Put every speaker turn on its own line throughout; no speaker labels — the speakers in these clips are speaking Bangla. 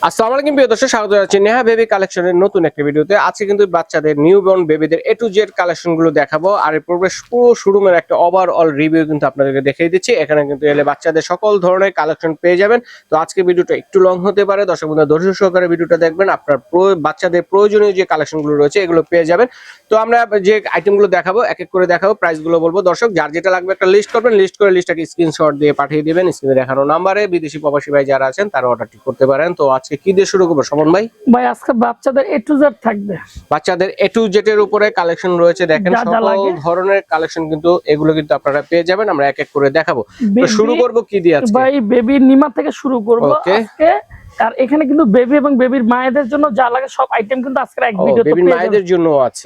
আসসালামু আলাইকুম প্রিয় দর্শক, স্বাগত জানাচ্ছি নেহা বেবি কালেকশনের নতুন একটা ভিডিওতে। আজকে কিন্তু বাচ্চাদের নিউবর্ন বেবিদের A to Z কালেকশন গুলো দেখাবো, আর এই প্রবেশ পুরো শোরুমের একটা ওভারঅল রিভিউ কিন্তু আপনাদেরকে দেখিয়ে দিচ্ছি। এখানে কিন্তু এলে বাচ্চাদের সকল ধরনের কালেকশন পেয়ে যাবেন। তো আজকে ভিডিওটা একটু লং হতে পারে, দর্শক বন্ধুরা ধৈর্য সহকারে ভিডিওটা দেখবেন, আপনার বাচ্চাদের প্রয়োজনীয় যে কালেকশন গুলো রয়েছে এগুলো পেয়ে যাবেন। তো আমরা যে আইটেম গুলো দেখাবো এক এক করে দেখাবো, প্রাইস গুলো বলবো। দর্শক যার যেটা লাগবে একটা লিস্ট করবেন, লিস্ট করে লিস্টটাকে স্ক্রিনশট দিয়ে পাঠিয়ে দিবেন স্ক্রিনে দেখানো নাম্বারে। বিদেশি প্রবাসী ভাই যারা আছেন তারা অর্ডারটি করতে পারেন। তো আজকে কি দিয়ে শুরু করবো স্বপন ভাই?
ভাই আজকে বাচ্চাদের A to Z থাকবে,
বাচ্চাদের A to Z এর উপরে কালেকশন রয়েছে। দেখেন সকল ধরনের কালেকশন কিন্তু এগুলো কিন্তু আপনারা পেয়ে যাবেন। আমরা এক এক করে দেখাবো। তো শুরু করব কি দিয়ে আজকে?
ভাই বেবি নিমা থেকে শুরু করব আজকে। আর এখানে কিন্তু বেবি এবং বেবির মায়েদের জন্য যা লাগে সব আইটেম কিন্তু আজকে এক ভিডিওতে
বেবির মায়েদের জন্য আছে,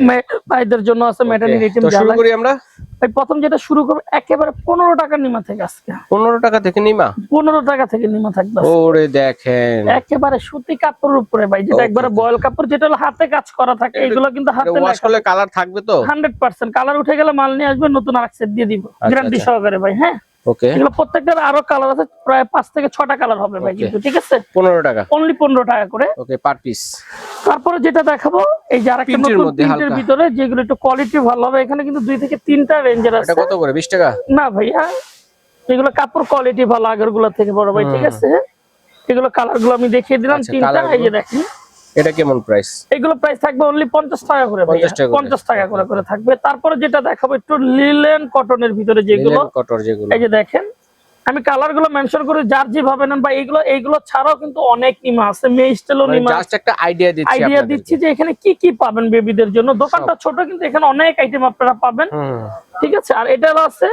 মায়েদের জন্য আছে ম্যাটারনিটি আইটেম।
তো শুরু করি আমরা।
ভাই প্রথম যেটা শুরু করব একেবারে 15 টাকা নিমা থেকে। আজকে
15 টাকা থেকে নিমা,
15 টাকা থেকে নিমা থাকবে।
ওরে দেখেন
একেবারে সুতি কাপড়ের উপরে ভাই, যেটা একবারে বয়েল কাপড়, যেটা হলো হাতে কাজ করা থাকে। এগুলো কিন্তু হাতে
ওয়াশ করলে কালার থাকবে তো
100%। কালার উঠে গেলে মাল নিয়ে আসবে, নতুন আরেক সেট দিয়ে দিব গ্যারান্টি সহকারে ভাই। হ্যাঁ
ওকে,
এগুলো প্রত্যেকটার আরো কালার আছে, প্রায় 5 থেকে 6টা কালার হবে ভাই কিন্তু। ঠিক আছে
15 টাকা,
অনলি 15 টাকা করে
ওকে পার পিস।
তারপরে যেটা দেখাবো এই যে আরেকটা নতুন প্রিন্টের ভিতরে, যেগুলো একটু কোয়ালিটি ভালো হবে। এখানে কিন্তু 2 থেকে 3টা রেঞ্জের আছে।
এটা কত করে? 20 টাকা
না ভাইয়া, এগুলো কাপড় কোয়ালিটি ভালো আগের গুলো থেকে বড় ভাই। ঠিক আছে, এগুলো কালার গুলো আমি দেখিয়ে দিলাম 3টা। এই যে দেখেন
এটা কেমন প্রাইস?
এগুলো প্রাইস থাকবে অনলি 50 টাকা করে ভাই, 50 টাকা করে থাকবে। তারপরে যেটা দেখাবো একটু লিলেন কটনের ভিতরে, যেগুলো এই যে দেখেন, আমি কালার গুলো মেনশন করে যার যেভাবে নেন বা এইগুলো ছাড়াও কিন্তু অনেক নিমা আছে। মেয়ে স্টাইলও নিমা,
জাস্ট একটা আইডিয়া দিচ্ছি
যে এখানে কি কি পাবেন বেবিদের জন্য। দোকানটা ছোট কিন্তু এখানে অনেক আইটেম আপনারা পাবেন। ঠিক আছে, আর এটা আছে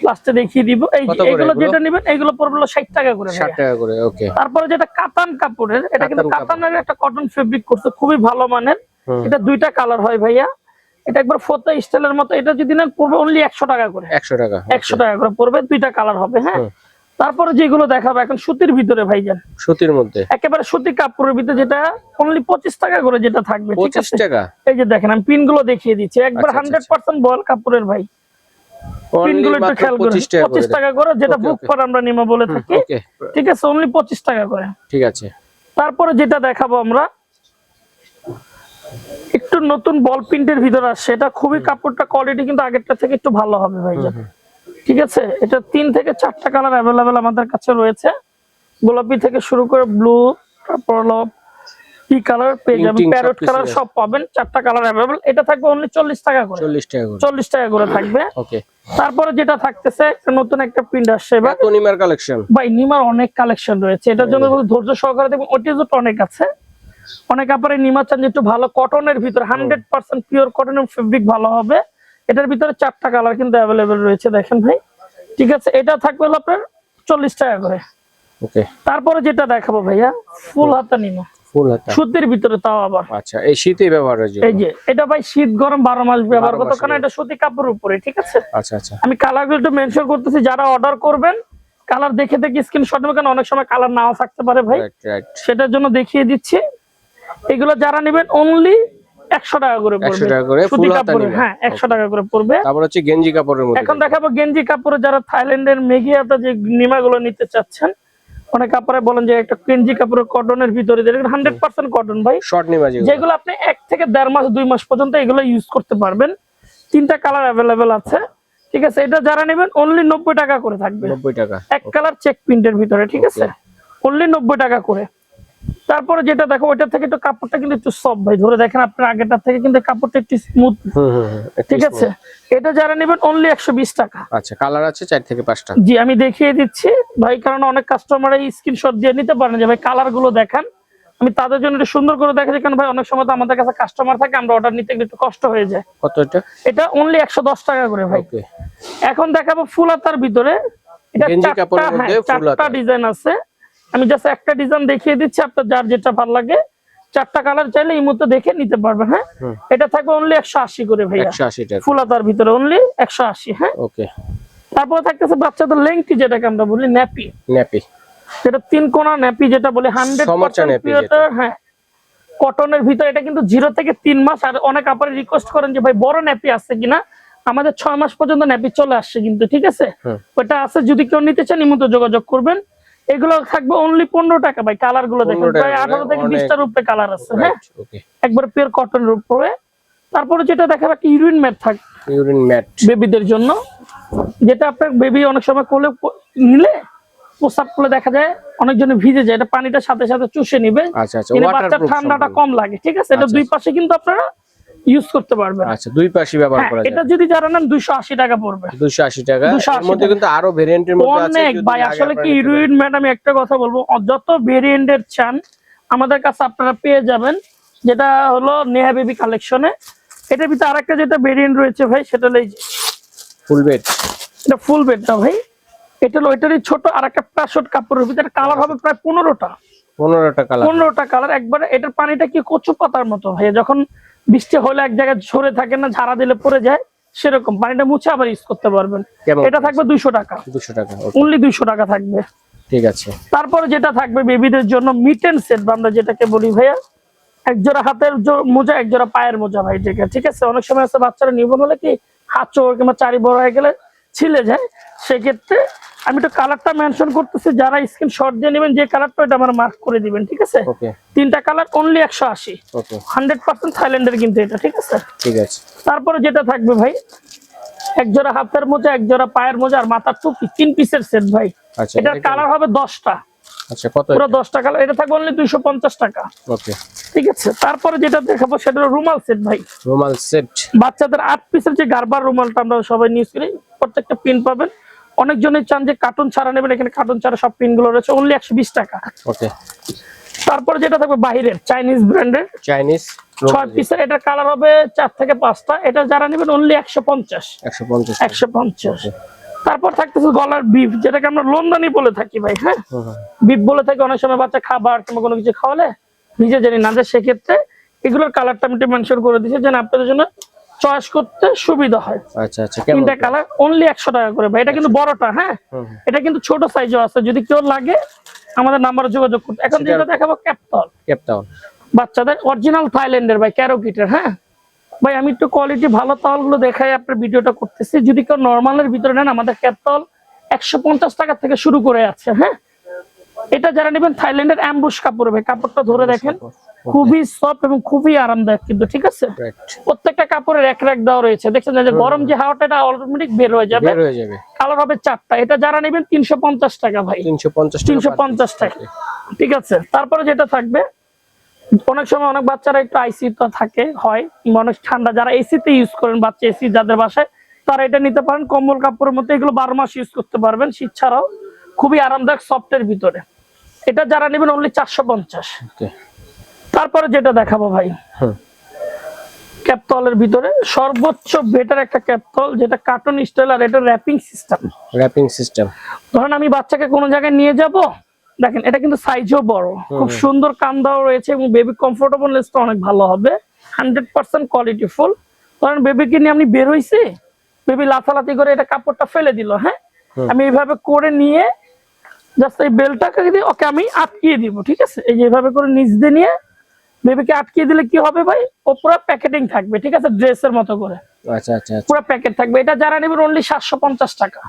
লাস্টে দেখিয়ে দিব। এই যে এগুলো যেটা নেবেন এগুলো পড়বে 60 টাকা করে,
60 টাকা করে। ওকে,
তারপরে যেটা কাতান কাপড়ের, এটা কিন্তু কাতানের একটা কটন ফেব্রিক করছে, খুবই ভালো মানের। এটা 2টা কালার হয় ভাইয়া। এটা একবার ফোতা স্টাইলের মতো। এটা যদি নেন পড়বে অনলি 100 টাকা করে, 100 টাকা করে পড়বে। 2টা কালার হবে। হ্যাঁ তারপরে যেগুলো দেখাবো এখন সুতির ভিতরে ভাইজান,
সুতির মধ্যে
একেবারে সুতি কাপড়ের ভিতরে, যেটা অনলি 25 টাকা করে যেটা থাকবে। ঠিক আছে
25 টাকা।
এই যে দেখেন আমি পিন গুলো দেখিয়ে দিচ্ছি, একবার 100% বল কাপড়ের ভাই। পিন গুলো একটু খেয়াল করুন, 25 টাকা করে, যেটা বুক ফর আমরা নিমা বলে থাকি। ঠিক আছে অনলি 25 টাকা করে।
ঠিক আছে,
তারপরে যেটা দেখাবো আমরা একটু নতুন বল প্রিন্টের ভিতরে আসছে। এটা খুবই কাপড়টা কোয়ালিটি কিন্তু আগেরটা থেকে একটু ভালো হবে ভাইজান। ঠিক আছে, এটা 3 থেকে 4টা কালার अवेलेबल আমাদের কাছে রয়েছে। গোলাপি থেকে শুরু করে ব্লু, তারপর হলো কি কালার পেয়ে যাবেন, প্যারট কালার সব পাবেন। 4টা কালার अवेलेबल। এটা থাকবে অনলি 40 টাকা করে, 40 টাকা করে থাকবে। ওকে, তারপরে যেটা থাকতেছে নতুন একটা প্রিন্ট আসছে এবার,
তো নিমার কালেকশন ভাই।
নিমার অনেক কালেকশন রয়েছে, এটার জন্য ধৈর্য সহকারে দেখুন। ওটিজুট অনেক আছে, অনেক আপনারা নিমা চান যে একটু ভালো কটনের ভিতরে, 100% পিওর কটনের ফেব্রিক ভালো হবে। এটার ভিতরে 4টা কালার কিন্তু अवेलेबल রয়েছে দেখেন ভাই। ঠিক আছে, এটা থাকবে আপনার 40 টাকা করে। ওকে, তারপরে যেটা দেখাবো ভাইয়া ফুল হাতা নিমা, ফুল হাতা সুতির ভিতরে, তাও আবার
আচ্ছা এই শীতে ব্যবহারের জন্য।
এই যে এটা ভাই শীত গরম 12 মাস ব্যবহার করতে, কারণ এটা সুতি কাপড়ের উপরে। ঠিক আছে,
আচ্ছা আচ্ছা,
আমি কালারগুলো একটু মেনশন করতেছি, যারা অর্ডার করবেন কালার দেখে স্ক্রিনশট নেবেন, কারণ অনেক সময় কালার নাও থাকতে পারে ভাই, সেটার জন্য দেখিয়ে দিচ্ছি। এগুলো যারা নেবেন অনলি 100 টাকা করে পড়বে, 100 টাকা করে সুতি কাপড়ে। হ্যাঁ 100 টাকা করে পড়বে।
তারপর হচ্ছে গেঞ্জি কাপড়ের মধ্যে।
এখন দেখাবো গেঞ্জি কাপড়ে, যারা থাইল্যান্ডের মেঘিয়াতে যে নিমাগুলো নিতে চাচ্ছেন, অনেক কাপড়ে বলেন যে একটা গেঞ্জি কাপড়ের কটনের ভিতরে, যেটা 100% কটন ভাই, শর্ট নিমা, যেগুলো আপনি 1 থেকে 1.5 মাস 2 মাস পর্যন্ত এগুলো ইউজ করতে পারবেন। 3টা কালার अवेलेबल আছে। ঠিক আছে, এটা যারা নেবেন অনলি 90 টাকা করে থাকবে, 90 টাকা, এক কালার চেক প্রিন্টের ভিতরে। ঠিক আছে, অনলি 90 টাকা করে। তারপরে যেটা দেখো ওইটা থেকে একটু কাপড়টা কিন্তু একটু সফট ভাই, ধরে দেখেন আপনার আগেরটা থেকে কিন্তু কাপড়টা একটু স্মুথ। ঠিক আছে, এটা যারা নেবেন অনলি 120 টাকা। আচ্ছা, কালার আছে 4 থেকে 5টা। জি আমি দেখিয়ে দিচ্ছি ভাই, কারণ অনেক কাস্টমার এই স্ক্রিনশট দিয়ে নিতে পারেন যে ভাই কালার গুলো দেখান। আমি তাদের জন্য একটু সুন্দর করে দেখাচ্ছি, কারণ ভাই অনেক সময় তো আমাদের কাছে কাস্টমার থাকে, আমরা অর্ডার নিতে একটু কষ্ট হয়ে যায়। কত এটা? এটা অনলি 110 টাকা করে ভাই। এখন দেখাবো ফুল হাতার ভিতরে, এটা 4টা ডিজাইন আছে। আমি জাস্ট একটা ডিজাইন দেখিয়ে দিচ্ছি, আপনার যার যেটা ভালো লাগে 4টা কালার চাইলে এই মুহূর্তে দেখে নিতে পারবেন। হ্যাঁ এটা থাকবে অনলি 180 করে ভাইয়া, 180 টাকা ফুল হাতার ভিতরে অনলি 180। হ্যাঁ ওকে, তারপর থাকতেছে বাচ্চাদের লেংটি, যেটাকে আমরা বলি ন্যাপি, যেটা 3 কোণা ন্যাপি যেটা বলি, 100% পিওর। হ্যাঁ কটনের ভিতরে, এটা কিন্তু 0 থেকে 3 মাস। আর অনেক আপনারা রিকোয়েস্ট করেন যে ভাই বড় ন্যাপি আছে কিনা, আমাদের 6 মাস পর্যন্ত ন্যাপি চলে আসছে কিন্তু। ঠিক আছে, ওটা আছে, যদি কেউ নিতে চান এই মুহূর্তে যোগাযোগ করবেন। এগুলো থাকবে অনলি 15 টাকা ভাই। কালার গুলো দেখেন প্রায় 18 থেকে 20টার উপরে কালার আছে। হ্যাঁ, একবার পিওর কটনের উপরে। তারপরে যেটা দেখাবো একটা ইউরিন ম্যাট থাকবে,
ইউরিন ম্যাট
বেবিদের জন্য, যেটা আপনার বেবি অনেক সময় কোলে নিলে প্রস্রাব করলে দেখা যায় অনেকজনে ভিজে যায়, এটা পানিটা সাথে সাথে চুষে নিবে।
আচ্ছা আচ্ছা,
বাচ্চার ঠান্ডাটা কম লাগে। ঠিক আছে, এটা দুই পাশে কিন্তু আপনারা ইউজ করতে পারবেন।
আচ্ছা, দুই পাশে ব্যবহার করা যায়।
এটা যদি যারা নেন 280 টাকা পড়বে।
280 টাকা। এর মধ্যে কিন্তু আরো ভেরিয়েন্টের মধ্যে আছে
অনেক ভাই। আসলে কি ইউরিন ম্যাট, আমি একটা কথা বলবো, যত ভেরিয়েন্টের চান আমাদের কাছে আপনারা পেয়ে যাবেন। যেটা হলো নেহা বেবি কালেকশনে। এটার ভিতরে আরেকটা যেটা ভেরিয়েন্ট রয়েছে ভাই, সেটা হলো
ফুল বেড।
এটা ফুল বেডটা ভাই। এটা হলো এটারই ছোট আরেকটা প্যাশট কাপড়ের ভিতরে কালার হবে প্রায় 15টা।
15টা কালার।
15টা কালার একবারে। এটার পানিটা কি কচু পাতার মতো ভাই, যখন বৃষ্টি হলে এক জায়গায় ঝরে থাকে না, ঝাড়া দিলে পড়ে যায়, সেরকম পানিটা মুছে আবার ইউজ করতে পারবেন। এটা থাকবে 200 টাকা। 200 টাকা, অনলি 200 টাকা থাকবে।
ঠিক আছে।
তারপরে যেটা থাকবে বেবিদের জন্য মিটেন সেট, আমরা যেটাকে বলি ভাইয়া, এক জোড়া হাতের মোজা, এক জোড়া পায়ের মোজা ভাই। ঠিক আছে, অনেক সময় আছে বাচ্চারা নিবন হলে কি হাত চোর কিংবা চারি বড় হয়ে গেলে ছিলে যায়, সেক্ষেত্রে আমি তো কালারটা মেনশন করতেছি, যারা স্ক্রিনশট দিয়ে নেবেন যে কালারটা, এটা আমার মার্ক করে দিবেন। ঠিক আছে, তিনটা কালার অনলি 180। 100% থাইল্যান্ডের কিন্তু এটা। ঠিক আছে, ঠিক আছে। তারপরে যেটা থাকবে ভাই, এক জোড়া হাতের মোজা, এক জোড়া পায়ের মোজা আর মাথার টুপি, 3 পিসের সেট ভাই। এটার কালার হবে 10টা। আচ্ছা, কত? পুরো 10টা কালার। এটা থাকবে অনলি 250 টাকা। ওকে, ঠিক আছে। তারপরে যেটা দেখাবো সেটা হলো রুমাল সেট ভাই। রুমাল সেট বাচ্চাদের 8 পিসের যে গারবার রুমালটা আমরা সবাই নিউজ করি, প্রত্যেকটা পিন পাবেন। অনেকজনই চান যে কার্টুন ছাড়া নেবেন, এখানে কার্টুন ছাড়া সব পিন গুলো রয়েছে, অনলি 120 টাকা। ওকে। তারপরে যেটা থাকবে বাহিরের চাইনিজ ব্র্যান্ডের, চাইনিজ 6 পিসের, এটার কালার হবে 4 থেকে 5টা। এটা যারা নেবেন অনলি 150। 150। তারপর থাকতেছে গলার বিফ, যেটাকে আমরা লন্ডনি বলে থাকি ভাই। হ্যাঁ, বিফ বলে থাকি। অনেক সময় বাচ্চা খাবার কিংবা কোনো কিছু খাওয়ালে নিজে জানি না যে, সেক্ষেত্রে এগুলোর কালারটা আমি মেনশন করে দিচ্ছি যেন আপনাদের জন্য চয়েস করতে সুবিধা হয়। আচ্ছা আচ্ছা, তিনটা কালার অনলি 100 টাকা করে ভাই। এটা কিন্তু বড়টা। হ্যাঁ, এটা কিন্তু ছোট সাইজও আছে, যদি কেউ লাগে আমাদের নাম্বারে যোগাযোগ করতে। এখন যেটা দেখাবো ক্যাপটল। ক্যাপটল বাচ্চাদের অরিজিনাল থাইল্যান্ডের ভাই, ক্যারোকিটের। হ্যাঁ ভাই, আমি একটু কোয়ালিটি ভালো তাওয়ালগুলো দেখাই আপনার ভিডিওটা করতেছি। যদি কেউ নরমালের ভিতরে নেন, আমাদের ক্যাপটল 150 টাকা থেকে শুরু করে আছে। হ্যাঁ, এটা যারা নেবেন থাইল্যান্ডের অ্যাম্বুশ কাপড় ভাই। কাপড়টা ধরে দেখেন, খুবই সফট এবং খুবই আরামদায়ক কিন্তু। ঠিক আছে, প্রত্যেকটা কাপড়ের এক রাখ দেওয়া রয়েছে। দেখছেন যে গরম যে হাওয়াটা, এটা অটোমেটিক বের হয়ে যাবে। কালার হবে 4টা। এটা যারা নেবেন 350 টাকা ভাই। 350 টাকা। ঠিক আছে। তারপরে যেটা থাকবে, অনেক সময় অনেক বাচ্চারা একটু আইসি তো থাকে হয়, অনেক ঠান্ডা, যারা এসিতে ইউজ করেন, বাচ্চা এসি যাদের বাসায়, তারা এটা নিতে পারেন। কম্বল কাপড়ের মধ্যে, এগুলো 12 মাস ইউজ করতে পারবেন, শীত ছাড়াও। খুবই আরামদায়ক, সফটের ভিতরে। এটা যারা নেবেন অনলি 450। তারপরে যেটা দেখাবো ভাই, ক্যাপটলের ভিতরে সর্বোচ্চ বেটার একটা ক্যাপটল, যেটা কার্টুন স্টাইল, আর এটা র্যাপিং সিস্টেম। র্যাপিং সিস্টেম, ধরেন আমি বাচ্চাকে কোনো জায়গায় নিয়ে যাব, দেখেন এটা কিন্তু সাইজও বড়, খুব সুন্দর কান দেওয়া রয়েছে, এবং বেবি কমফোর্টেবলনেসটা অনেক ভালো হবে। 100% কোয়ালিটি ফুল। ধরেন বেবিকে নিয়ে আপনি বের হইছে, বেবি লাফালাফি করে এটা কাপড়টা ফেলে দিল। হ্যাঁ, আমি এইভাবে করে নিয়ে জাস্ট এই বেলটাকে দিয়ে ওকে আমি আটকিয়ে দিব। ঠিক আছে, এই যে এইভাবে করে নিচ দিয়ে নিয়ে বেবিকে আটকিয়ে দিলে কি হবে ভাই, ও পুরো প্যাকেটিং থাকবে। ঠিক আছে, ড্রেসের মতো করে। আচ্ছা আচ্ছা, পুরো প্যাকেট থাকবে। এটা যারা নেবেন অনলি 750 টাকা।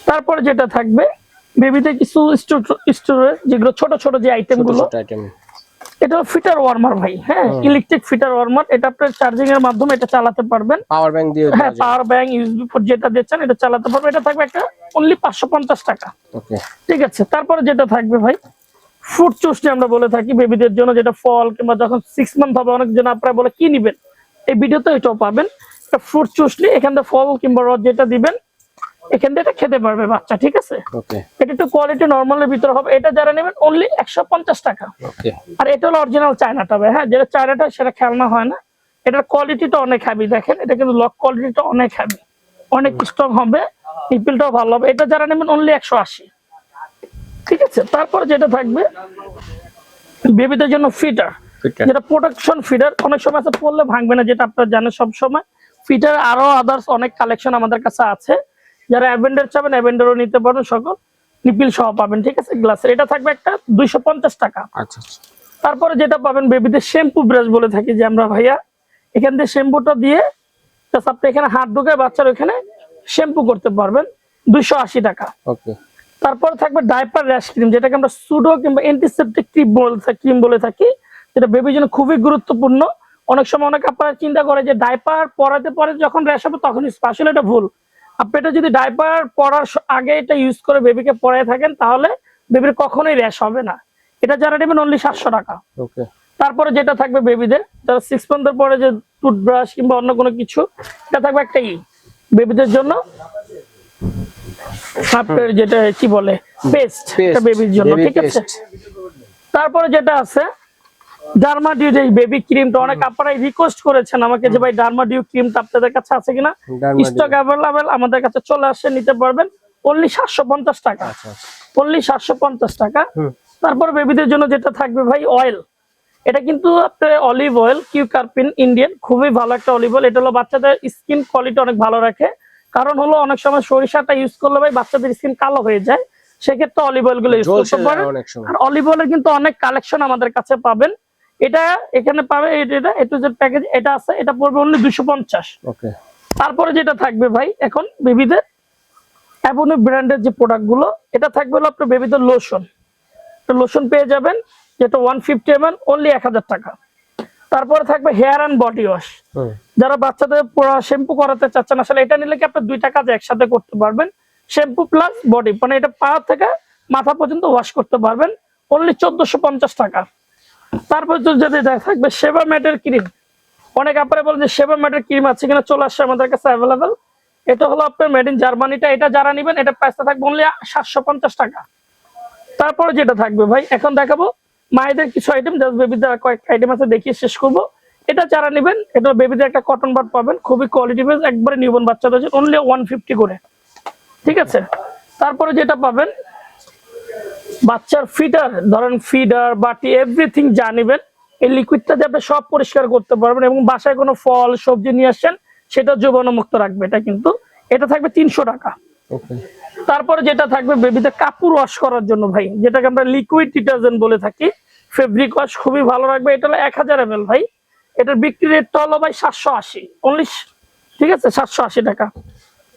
তারপরে যেটা থাকবে বেবিতে কিছু স্টোরেজ, যেগুলো ছোট ছোট যে আইটেম গুলো, এটা ফিটার ওয়ার্মার ভাই। হ্যাঁ, ইলেকট্রিক ফিটার ওয়ার্মার। এটা আপনার চার্জিং এর মাধ্যমে এটা চালাতে পারবেন। পাওয়ার ব্যাংক দিয়ে, হ্যাঁ, পাওয়ার ব্যাংক ইউএসবি পোর্ট যেটা দিচ্ছেন এটা চালাতে পারবেন। এটা থাকবে একটা অনলি 550 টাকা। ওকে, ঠিক আছে। তারপরে যেটা থাকবে ভাই, ফুড চুসটি আমরা বলে থাকি বেবিদের জন্য, যেটা ফল কিংবা যখন 6 মান্থ হবে, অনেকজন আপনারা বলে কি নিবেন, এই ভিডিওতে এটাও পাবেন। এটা ফ্রুট চুসলি, এখান থেকে ফল কিংবা রস যেটা দিবেন, এখান থেকে এটা খেতে পারবে বাচ্চা। ঠিক আছে, এটা একটু কোয়ালিটি নরমালের ভিতরে হবে। এটা যারা নেবেন অনলি 150 টাকা। আর এটা হলো অরিজিনাল চায়নাটা হবে। হ্যাঁ, যেটা চায়নাটা সেটা খেলনা হয় না। এটার কোয়ালিটিটা অনেক হেভি, দেখেন এটা কিন্তু লক কোয়ালিটিটা অনেক হেভি, অনেক স্ট্রং হবে, নিপিলটাও ভালো হবে। এটা যারা নেবেন অনলি 180। ঠিক আছে। তারপর যেটা থাকবে বেবিদের জন্য ফিটার, যেটা প্রোটেকশন ফিটার। অনেক সময় আছে পড়লে ভাঙবে না, যেটা আপনারা জানেন সব সময়। ফিটার আরো আদার্স অনেক কালেকশন আমাদের কাছে আছে। যারা অ্যাভেন্ডার চাবেন অ্যাভেন্ডারও নিতে পারবেন, সকল নিপিল সহ পাবেন। ঠিক আছে, গ্লাসের। এটা থাকবে একটা 250 টাকা। আচ্ছা। তারপরে যেটা পাবেন বেবিদের শ্যাম্পু ব্রাশ বলে থাকি যে আমরা ভাইয়া, এখান থেকে শ্যাম্পুটা দিয়ে আপনি এখানে হাত ঢুকে বাচ্চার ওখানে শ্যাম্পু করতে পারবেন, 280 টাকা। ওকে। তারপর থাকবে ডাইপার র্যাশ ক্রিম, যেটাকে আমরা সুডো কিংবা অ্যান্টিসেপটিক ক্রিম বলে থাকি, যেটা বেবির জন্য খুবই গুরুত্বপূর্ণ। অনেক সময় অনেক আপনারা চিন্তা করে যে ডাইপার পরাতে পরে যখন র্যাশ হবে তখন আসলে এটা ভুল। আপনি এটা যদি ডাইপার পরার আগে এটা ইউজ করে বেবিকে পরায় থাকেন তাহলে বেবির কখনোই র্যাশ হবে না। এটা যারা নেবেন অনলি 700 টাকা।
ওকে।
তারপরে যেটা থাকবে বেবিদের যারা 6 মান্থের পরে যে টুথব্রাশ কিংবা অন্য কোনো কিছু, এটা থাকবে একটা বেবিদের জন্য আপনার যেটা কি বলে পেস্ট, এটা বেবির জন্য, ঠিক আছে। তারপরে যেটা আছে ডার্মাডিউ, যে বেবি ক্রিমটা অনেক আপনারা রিকোয়েস্ট করেছেন আমাকে যে ভাই ডার্মাডিউ ক্রিমটা আপনাদের কাছে আছে কিনা, স্টক অ্যাভেলেবল, আমাদের কাছে চলে আসে, নিতে পারবেন অনলি 750 টাকা, অনলি 750 টাকা। তারপর বেবিদের জন্য যেটা থাকবে ভাই অয়েল, এটা কিন্তু আপনার অলিভ অয়েল কিউকারপিন ইন্ডিয়ান, খুবই ভালো একটা অলিভ অয়েল। এটা হলো বাচ্চাদের স্কিন কোয়ালিটি অনেক ভালো রাখে, কারণ হলো অনেক সময় সরিষাটা ইউজ করলে ভাই বাচ্চাদের স্কিন কালো হয়ে যায়, সেক্ষেত্রে অলিভ অয়েল গুলো ইউজ করতে পারেন। আর অলিভ অয়েলের কিন্তু অনেক কালেকশন আমাদের কাছে পাবেন, এটা এখানে পাবে, এটা এ টু জেড প্যাকেজ এটা আছে, এটা পড়বে অনলি 250। ওকে। তারপরে যেটা থাকবে ভাই এখন বেবিদের অ্যাভেনিউ ব্র্যান্ডের যে প্রোডাক্ট গুলো, এটা থাকবে হলো আপনার বেবিদের লোশন, লোশন পেয়ে যাবেন যেটা 150 ml অনলি 1000 টাকা। তারপরে থাকবে হেয়ার এন্ড বডি ওয়াশ, যারা বাচ্চাদের শ্যাম্পু করাতে চাচ্ছেন, আসলে এটা নিলে কি আপনি দুইটা কাজ একসাথে করতে পারবেন, শ্যাম্পু প্লাস বডি, মানে এটা পা থেকে মাথা পর্যন্ত ওয়াশ করতে পারবেন অনলি 1450 টাকা। তারপর যদি থাকবে সেবা ম্যাটের ক্রিম, অনেক আপনারা বলেন যে সেবা ম্যাটের ক্রিম আছে কিনা, চলে আসছে আমাদের কাছে অ্যাভেলেবেল। এটা হলো আপনার মেড ইন জার্মানিটা, এটা যারা নেবেন এটা প্রাইসটা থাকবে অনলি 750 টাকা। তারপরে যেটা থাকবে ভাই এখন দেখাবো মায়েদের কিছু আইটেম, জাস্ট বেবিদের কয়েকটা আইটেম আছে দেখিয়ে শেষ করবো। এটা যারা নেবেন এটা বেবিদের একটা কটন বাড পাবেন, খুবই কোয়ালিটি বেস, একবারে নিউবর্ন বাচ্চাদের জন্য অনলি 150 করে, ঠিক আছে। তারপরে যেটা পাবেন বাচ্চার ফিডার, ধরেন ফিডার বাটি এভরিথিং যা নেবেন এই লিকুইডটা দিয়ে আপনি সব পরিষ্কার করতে পারবেন, এবং বাসায় কোনো ফল সবজি নিয়ে আসছেন সেটা জীবাণুমুক্ত রাখবে এটা, কিন্তু এটা থাকবে 300 টাকা। তারপরে যেটা থাকবে বেবিদের কাপড় ওয়াশ করার জন্য ভাই, যেটাকে আমরা লিকুইড ডিটারজেন্ট বলে থাকি, ফেব্রিক ওয়াশ খুবই ভালো রাখবে, এটা হলো 1000 ml ভাই, এটার বিক্রি রেটটা হলো ভাই 780 অনলি, ঠিক আছে, 780 টাকা।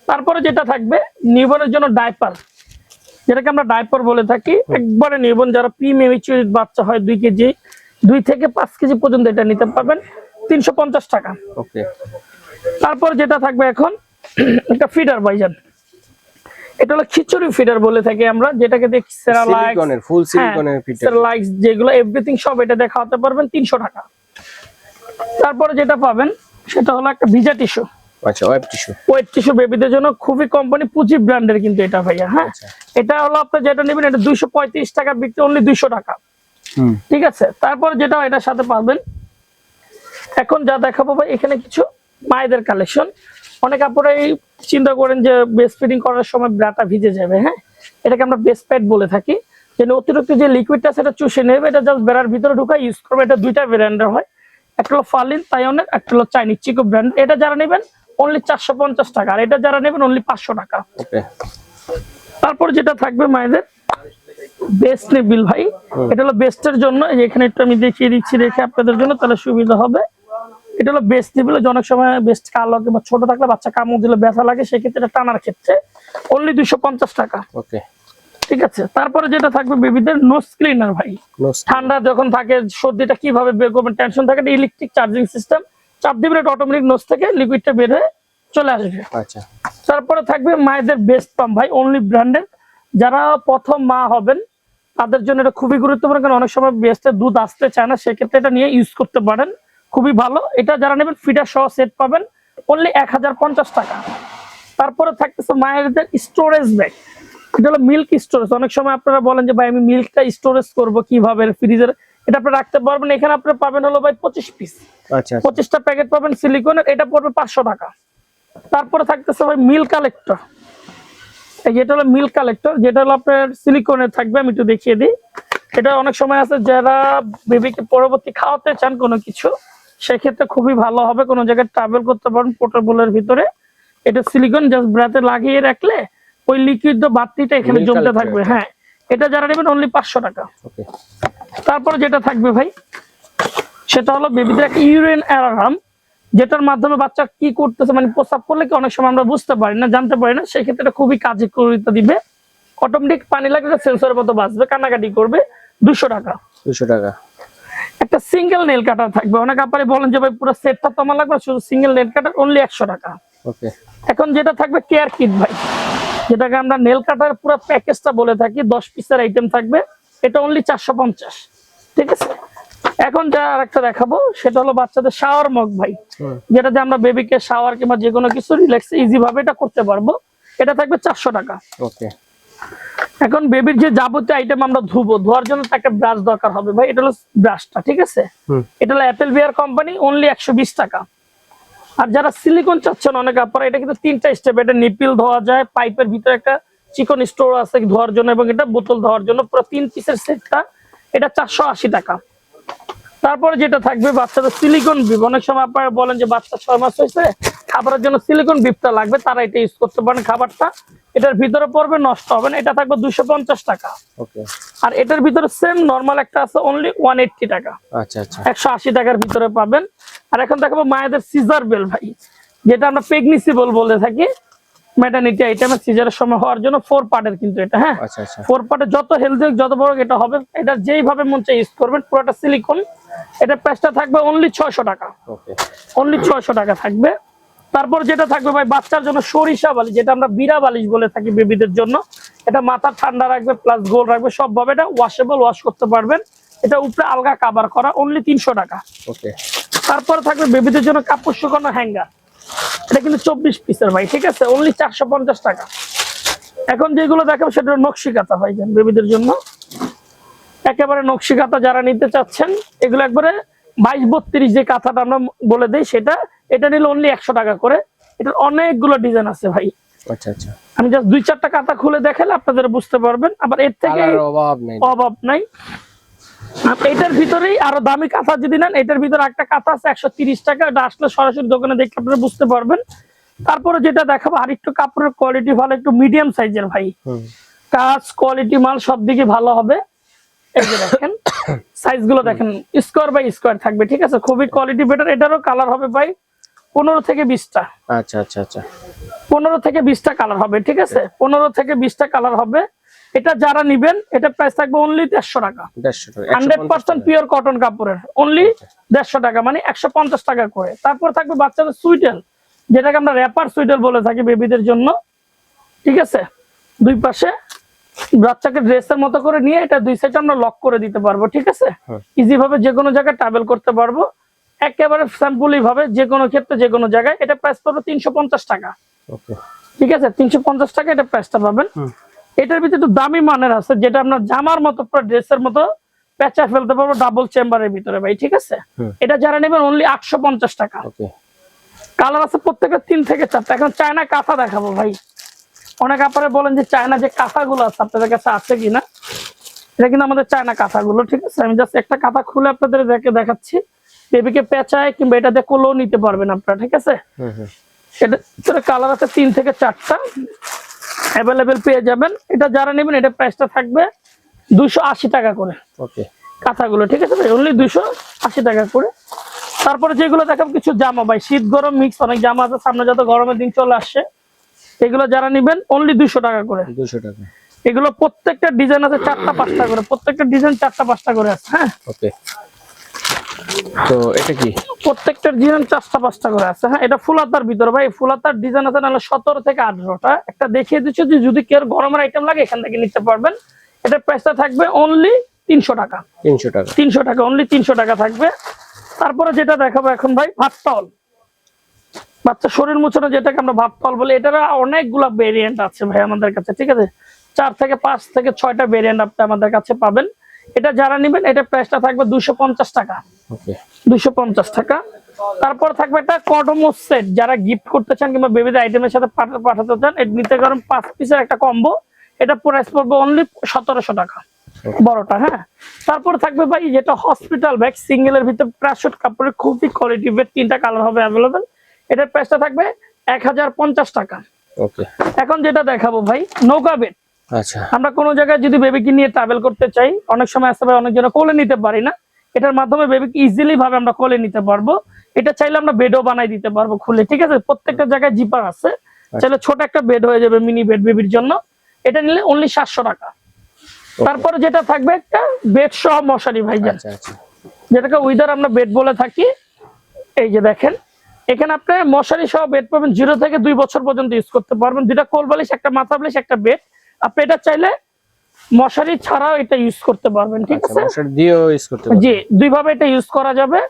তারপরে যেটা থাকবে নিউবর্নের জন্য ডাইপার, যেটাকে আমরা ডাইপার বলে থাকি, একবারে নিউবর্ন যারা প্রি ম্যাচিউর বাচ্চা হয় 2 কেজি 2 থেকে 5 কেজি পর্যন্ত এটা নিতে পারবেন 350 টাকা। ওকে। তারপর যেটা থাকবে এখন একটা ফিডার ভাইজান, এটা হলো খিচুড়ি ফিডার বলে থাকি আমরা, যেটাকে দেখি সেরালাইক্স, ফুল সিলিকনের ফিডার, সেরালাইক্স যেগুলো এভরিথিং সব এটা দেখাতে পারবেন 300 টাকা। তারপরে যেটা পাবেন সেটা হলো একটা ভিজা টিস্যু, আচ্ছা ওয়েট টিস্যু বেবিদের জন্য, খুবই কোম্পানি পুঁজি ব্র্যান্ডের কিন্তু এটা ভাইয়া, হ্যাঁ। এটা হলো আপনি যেটা নেবেন এটা 235 টাকা বিক্রি, অনলি 200 টাকা, ঠিক আছে। তারপর যেটা এটার সাথে পাবেন এখন যা দেখাবো ভাই, এখানে কিছু মায়েদের কালেকশন। অনেক আপনারা এই চিন্তা করেন যে ব্রেস্ট ফিডিং করার সময় ব্রাটা ভিজে যাবে, হ্যাঁ, এটাকে আমরা ব্রেস্ট প্যাড বলে থাকি, যে অতিরিক্ত যে লিকুইডটা সেটা চুষে নেবে, এটা জাস্ট বেড়ার ভিতরে ঢুকায় ইউজ করবে। এটা দুইটা ব্র্যান্ডের হয়, একটা হলো ফার্লিন তাইওনের, একটা হলো চাইনিজ চিকো ব্র্যান্ড। এটা যারা নেবেন অনলি 450 টাকা, আর এটা যারা নেবেন অনলি 500 টাকা। তারপর যেটা থাকবে মায়েদের বেস্ট নিবিল ভাই, এটা হলো বেস্টের জন্য, এখানে একটু আমি দেখিয়ে দিচ্ছি রেখে আপনাদের জন্য, তাহলে সুবিধা হবে। এটা হলো বেস্ট নিবিল, অনেক সময় বেস্ট কালো কিংবা ছোট থাকলে বাচ্চা কামড় দিলে ব্যথা লাগে, সেক্ষেত্রে এটা টানার ক্ষেত্রে অনলি 250 টাকা। ওকে, ঠিক আছে। তারপরে যেটা থাকবে বেবিদের নোজ ক্লিনার ভাই, ঠান্ডা যখন থাকে সর্দিটা কিভাবে বের করবেন টেনশন থাকে, ইলেকট্রিক চার্জিং সিস্টেম, চাপ দিবেন অটোমেটিক নোজ থেকে লিকুইডটা বের হয়ে চলে আসবে। আচ্ছা। তারপরে থাকবে মায়েদের বেস্ট পাম্প ভাই, অনলি ব্র্যান্ডেড, যারা প্রথম মা হবেন তাদের জন্য এটা খুবই গুরুত্বপূর্ণ, কারণ অনেক সময় বেস্টের দুধ আসতে চায় না, সেক্ষেত্রে এটা নিয়ে ইউজ করতে পারেন, খুবই ভালো। এটা যারা নেবেন ফিডার সহ সেট পাবেন অনলি 1050 টাকা। তারপরে থাকতেছে মায়েদের স্টোরেজ ব্যাগ, এটা হলো মিল্ক স্টোরেজ। অনেক সময় আপনারা বলেন যে ভাই আমি মিল্কটা স্টোরেজ করব কিভাবে, ফ্রিজের, এটা আপনি রাখতে পারবেন। এখানে আপনি পাবেন হলো ভাই 25 পিস, আচ্ছা 25টা প্যাকেট পাবেন সিলিকনের, এটা পড়বে 500 টাকা। তারপরে থাকতেছে ভাই মিল্ক কালেক্টর, যেটা হলো মিল্ক কালেক্টর, যেটা হলো আপনার সিলিকনের থাকবে, আমি একটু দেখিয়ে দিই। এটা অনেক সময় আছে যারা বেবিকে পরবর্তী খাওয়াতে চান কোনো কিছু, সেক্ষেত্রে খুবই ভালো হবে, কোনো জায়গায় ট্রাভেল করতে পারেন পোর্টেবলের ভিতরে। এটা সিলিকন, জাস্ট ব্রাতে লাগিয়ে রাখলে ওই লিকুইড বাতিটা এখানে জমতে থাকবে, হ্যাঁ। এটা যারা নেবেন অনলি 500 টাকা। তারপরে যেটা থাকবে ভাই সেটা হলো বেবিদের একটা ইউরিন অ্যালার্ম, যেটার মাধ্যমে বাচ্চা কি করতেছে, মানে প্রস্রাব করলে কি অনেক সময় আমরা বুঝতে পারি না, জানতে পারি না, সেক্ষেত্রে এটা খুবই কার্যকারিতা দিবে। অটোমেটিক পানি লাগলে সেন্সরের মতো বাজবে, কান্নাকাটি করবে। 200 টাকা।
200 টাকা।
একটা সিঙ্গেল নেল কাটার থাকবে, অনেক আপনারা বলেন যে ভাই পুরো সেটটা তো আমার লাগবে, শুধু সিঙ্গেল নেল কাটার অনলি 100 টাকা।
ওকে।
এখন যেটা থাকবে কেয়ার কিট ভাই, যেটাকে আমরা নেল কাটার পুরো প্যাকেজটা বলে থাকি, 10 পিসের আইটেম থাকবে, এটা অনলি 450। ঠিক আছে। এখন যা আরেকটা দেখাবো সেটা হলো বাচ্চাদের শাওয়ার মগ ভাই, যেটাতে আমরা বেবিকে শাওয়ার কিংবা যে কোনো কিছু রিল্যাক্স ইজি ভাবে এটা করতে পারবো, এটা থাকবে 400 টাকা।
ওকে।
এখন বেবির যে যাবতীয় আইটেম আমরা ধুবো, ধোয়ার জন্য তাকে ব্রাশ দরকার হবে ভাই, এটা হলো ব্রাশটা। ঠিক আছে। এটা হলো অ্যাপেল বিয়ার কোম্পানি, অনলি 120 টাকা। আর যারা সিলিকন চাচ্ছেন অনেক আপনারা, এটা কিন্তু 3টা স্টেপ, এটা নিপিল ধোয়া যায়, পাইপের ভিতরে একটা চিকন স্টোর আছে ধোয়ার জন্য, এবং এটা বোতল ধোয়ার জন্য, পুরো 3 পিসের সেটটা, এটা 480 টাকা। তারপরে যেটা থাকবে বাচ্চাদের সিলিকন বিপ, অনেক সময় আপনারা বলেন যে বাচ্চা 6 মাস হয়েছে, খাবারের জন্য সিলিকন বিপটা লাগবে, তারা এটা ইউজ করতে পারেন। খাবারটা এটার ভিতরে পড়বে, নষ্ট হবে না, এটা থাকবে 250 টাকা।
ওকে।
আর এটার ভিতরে সেম নরমাল একটা আছে, অনলি 180 টাকা।
আচ্ছা আচ্ছা।
180 টাকার ভিতরে পাবেন। আর এখন দেখাবো মায়েদের সিজার বেল ভাই, যেটা আমরা প্রেগনেন্সি বেল বলে থাকি, ম্যাটারনিটি আইটেমের সিজারের সময় হওয়ার জন্য 4 পার্টের কিন্তু এটা। হ্যাঁ,
আচ্ছা আচ্ছা।
4 পার্টে যত হেলদি যত বড় এটা হবে, এটা যেইভাবে মন চাই ইউজ করবেন, পুরোটা সিলিকন। এটা প্রাইসটা থাকবে অনলি 600 টাকা।
ওকে।
অনলি 600 টাকা থাকবে। তারপর যেটা থাকবে ভাই বাচ্চার জন্য সরিষা বালিশ, যেটা আমরা বিড়া বালিশ বলে থাকি বেবিদের জন্য, এটা মাথা ঠান্ডা রাখবে প্লাস গোল রাখবে সব ভাবে, এটা ওয়াশেবল, ওয়াশ করতে পারবেন। এটা উপরে আলগা কভার করা, অনলি 300 টাকা।
ওকে।
তারপরে থাকবে বেবিদের জন্য কাপড় শুকানো হ্যাঙ্গার, এটা কিন্তু 24 পিসের ভাই। ঠিক আছে, অনলি 450 টাকা। এখন যেগুলো দেখাবো সেটা নকশি কাঁথা ভাই, বেবিদের জন্য একেবারে নকশি কাঁথা যারা নিতে চাচ্ছেন, এগুলো একবারে 22-32 যে কাঁথাটা আমরা বলে দেই সেটা, এটা নিলে অনলি 100 টাকা করে। এটার অনেকগুলো ডিজাইন আছে ভাই।
আচ্ছা আচ্ছা।
আমি জাস্ট 2-4টা কাঁথা খুলে দেখালে আপনাদের বুঝতে পারবেন। আবার এর থেকে অভাব নাই। এটার ভিতরেই আরো দামি কাঁথা যদি নেন, এটার ভিতরে একটা কাঁথা আছে 130 টাকা, এটা আসলে সরাসরি দোকানে দেখলে আপনারা বুঝতে পারবেন। তারপরে যেটা দেখাবো আরেকটু কাপড়ের কোয়ালিটি ভালো, একটু মিডিয়াম সাইজের ভাই, কাজ কোয়ালিটি মাল সব দিকে ভালো হবে। এই যে দেখেন সাইজ গুলো দেখেন, স্কোয়ার বাই স্কোয়ার থাকবে। ঠিক আছে, খুবই কোয়ালিটি বেটার। এটারও কালার হবে ভাই 15 থেকে 20টা।
আচ্ছা আচ্ছা আচ্ছা।
15 থেকে 20টা কালার হবে। ঠিক আছে, 15 থেকে 20টা কালার হবে। এটা যারা নিবেন, এটা প্রাইস থাকবে অনলি 150 টাকা। 100% পিওর কটন কাপড়ের, অনলি 150 টাকা, মানে 150 টাকা করে। তারপর থাকবে বাচ্চাদের সুইটেল, যেটাকে আমরা র্যাপার সুইটেল বলে থাকি বেবিদের জন্য। ঠিক আছে, দুই পাশে বাচ্চাকে ড্রেসের মতো করে নিয়ে এটা দুই সাইডে আমরা লক করে দিতে পারবো। ঠিক আছে, ইজি ভাবে যে কোনো জায়গায় ট্রাভেল করতে পারবো, একেবারে স্যাম্পলি ভাবে যে কোনো ক্ষেত্রে যে কোনো জায়গায়। এটা প্রাইস পাবো 350 টাকা। ঠিক আছে, 350 টাকা এটা প্রাইসটা পাবেন। এটার ভিতরে একটু দামি মানের আছে, যেটা আপনার জামার মতো পুরো ড্রেসের মতো প্যাঁচা ফেলতে পারবো, ডাবল চেম্বারের ভিতরে ভাই। ঠিক আছে, এটা যারা নেবেন অনলি 850 টাকা। কালার আছে প্রত্যেকের 3 থেকে 4টা। এখন চায়না কাঁথা দেখাবো ভাই। অনেক আপনারা বলেন যে চায়না যে কাঁথাগুলো আছে আপনাদের কাছে আছে কিনা, এটা কিন্তু আমাদের চায়না কাঁথাগুলো। ঠিক আছে, আমি জাস্ট একটা কাঁথা খুলে আপনাদের দেখাচ্ছি। বেবিকে পেঁচায় কিংবা এটা দিয়ে কোলেও নিতে পারবেন আপনারা। ঠিক আছে, এটা কালার আছে 3 থেকে 4টা, অ্যাভেলেবেল পেয়ে যাবেন। এটা যারা নেবেন এটা প্রাইসটা থাকবে 280 টাকা করে। ওকে, কাঁথাগুলো। ঠিক আছে ভাই, অনলি 280 টাকা করে। তারপরে যেগুলো দেখাবো কিছু জামা ভাই, শীত গরম মিক্স অনেক জামা আছে, সামনে যত গরমের দিন চলে আসছে, এগুলো যারা নেবেন অনলি 200 টাকা করে। 200 টাকা। এগুলো প্রত্যেকটা ডিজাইন আছে 4টা 5টা করে, প্রত্যেকটা ডিজাইন 4টা 5টা করে আছে। হ্যাঁ, ওকে। তো এটা কি প্রত্যেকটা ডিজাইন 4টা 5টা করে আছে। হ্যাঁ, এটা ফুলাতার ভিতর ভাই, ফুলাতার ডিজাইন আছে নাহলে 17 থেকে 18টা। একটা দেখিয়ে দিচ্ছি যে যদি কেউ গরমের আইটেম লাগে এখান থেকে নিতে পারবেন। এটার প্রাইসটা থাকবে অনলি 300 টাকা। 300 টাকা, 300 টাকা, অনলি 300 টাকা থাকবে। তারপরে যেটা দেখাবো এখন ভাই, ভাত টাওয়াল, বাচ্চা শরীর মুছানো যেটাকে আমরা ভাত টাওয়াল বলি। এটার অনেকগুলা ভেরিয়েন্ট আছে ভাই আমাদের কাছে। ঠিক আছে, 4 থেকে 5 থেকে 6টা ভেরিয়েন্ট আপনি আমাদের কাছে পাবেন। এটা যারা নেবেন এটা প্রাইসটা থাকবে 250 টাকা। ওকে, 250 টাকা। তারপর থাকবে এটা কডমো সেট, যারা গিফট করতে চান কিংবা বেবিদের আইটেমের সাথে পাঠাতে চান, এটা নিতে পারেন 5 পিসের একটা কম্বো। এটা প্রাইস পড়বে অনলি 1700 টাকা, বড়টা। হ্যাঁ, তারপর থাকবে ভাই যেটা হসপিটাল ব্যাগ, সিঙ্গেলের ভিতরে প্রাশট কাপড়ের, খুবই কোয়ালিটি বেড, 3টা কালার হবে अवेलेबल। এটার প্রাইসটা থাকবে 1050 টাকা। ওকে, এখন যেটা দেখাবো ভাই নৌকা বেড। আচ্ছা, আমরা কোন জায়গায় যদি বেবিকে নিয়ে ট্রাভেল করতে চাই, অনেক সময় আসতে ভাই অনেক জন কোলে নিতে পারি না, এটার মাধ্যমে বেবিকে ইজিলি ভাবে আমরা কোলে নিতে পারবো। এটা চাইলে আমরা বেডও বানাই দিতে পারবো খুলে। ঠিক আছে, প্রত্যেকটা জায়গায় জিপার আছে, চাইলে ছোট একটা বেড হয়ে যাবে, মিনি বেড বেবির জন্য। এটা নিলে অনলি 700 টাকা। তারপরে যেটা থাকবে একটা বেড সহ মশারি ভাইজান, যেটাকে উইদার আমরা বেড বলে থাকি। এই যে দেখেন এখানে আপনি মশারি সহ বেড পাবেন, 0 থেকে 2 বছর পর্যন্ত ইউজ করতে পারবেন। 2টা কোল বালিশ, একটা মাথা বালিশ, একটা বেড। আপনি এটা চাইলে মশারি ছাড়াও এটা ইউজ করতে পারবেন, ঠিক আছে?
মশারি দিয়েও ইউজ করতে পারবেন।
জি, দুই ভাবে এটা ইউজ করা যাবে।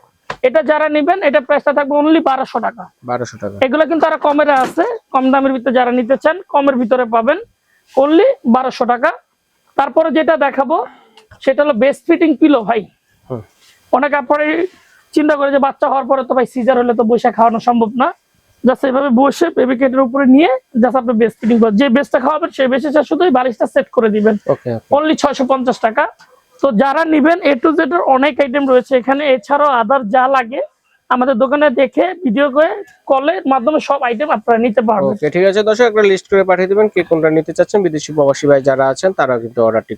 এটা যারা নেবেন এটা প্রাইসটা থাকবে অনলি 1200 টাকা।
1200 টাকা।
এগুলো কিন্তু আরো কমের আছে, কম দামের ভিতরে যারা নিতে চান কমের ভিতরে পাবেন অনলি 1200 টাকা। তারপরে যেটা দেখাবো সেটা হলো বেস্ট ফিটিং পিলো ভাই। অনেক আপনারা চিন্তা করে যে বাচ্চা হওয়ার পরে তো ভাই সিজার হলে তো বসে খাওয়ানো সম্ভব না, জাস্ট এইভাবে বসে বেবি কেটের উপরে নিয়ে জাস্ট আপনি বেস্ট ফিটিং করেন। যে বেস্টটা খাওয়াবেন সেই বেস্টটা শুধুই বালিশটা সেট করে দিবেন, অনলি 650 টাকা। তো যারা নিবেন A to Z এর অনেক আইটেম রয়েছে এখানে, এছাড়াও আদার যা লাগে আমাদের দোকানে দেখে ভিডিও করে কলের মাধ্যমে সব আইটেম আপনারা নিতে পারবেন।
ওকে, ঠিক আছে দর্শক, একটা লিস্ট করে পাঠিয়ে দিবেন কে কোনটা নিতে চাচ্ছেন। বিদেশি প্রবাসী ভাই যারা আছেন তারা কিন্তু অর্ডারটি